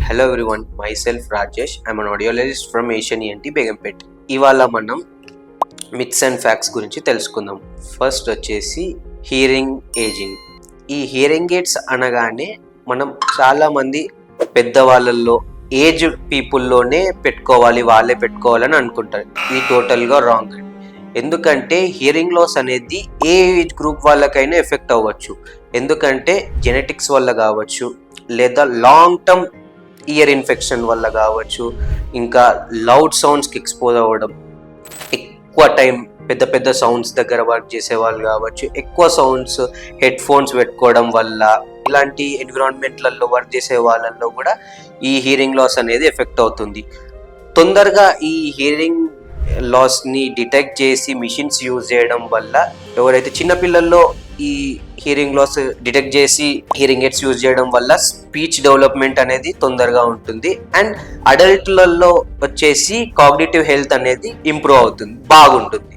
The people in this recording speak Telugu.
Hello everyone, myself Rajesh. I'm an audiologist from Asian ENT Begumpet. ఇవాళ మనం మిత్స్ అండ్ ఫ్యాక్ట్స్ గురించి తెలుసుకుందాం. ఫస్ట్ వచ్చేసి హియరింగ్ ఏజింగ్. ఈ హియరింగ్ ఎయిడ్స్ అనగానే మనం చాలామంది పెద్దవాళ్ళల్లో ఏజ్ పీపుల్లోనే వాళ్ళే పెట్టుకోవాలని అనుకుంటారు. ఇది టోటల్గా రాంగ్. ఎందుకంటే హియరింగ్ లాస్ అనేది ఏ ఏజ్ గ్రూప్ వాళ్ళకైనా ఎఫెక్ట్ అవ్వచ్చు. ఎందుకంటే జెనెటిక్స్ వల్ల కావచ్చు, లేదా లాంగ్ టర్మ్ ఇయర్ ఇన్ఫెక్షన్ వల్ల కావచ్చు, ఇంకా లౌడ్ సౌండ్స్కి ఎక్స్పోజ్ అవ్వడం, ఎక్కువ టైం పెద్ద పెద్ద సౌండ్స్ దగ్గర వర్క్ చేసే వాళ్ళు కావచ్చు, ఎక్కువ సౌండ్స్ హెడ్ ఫోన్స్ పెట్టుకోవడం వల్ల, ఇలాంటి ఎన్విరాన్మెంట్లలో వర్క్ చేసే వాళ్ళల్లో కూడా ఈ హియరింగ్ లాస్ అనేది ఎఫెక్ట్ అవుతుంది. తొందరగా ఈ హియరింగ్ లాస్ని డిటెక్ట్ చేసి మిషన్స్ యూజ్ చేయడం వల్ల, ఎవరైతే చిన్నపిల్లల్లో ఈ హియరింగ్ లాస్ డిటెక్ట్ చేసి హియరింగ్ ఎయిడ్స్ యూజ్ చేయడం వల్ల స్పీచ్ డెవలప్మెంట్ అనేది తొందరగా ఉంటుంది. అండ్ అడల్ట్లలో వచ్చేసి కాగ్నిటివ్ హెల్త్ అనేది ఇంప్రూవ్ అవుతుంది, బాగుంటుంది.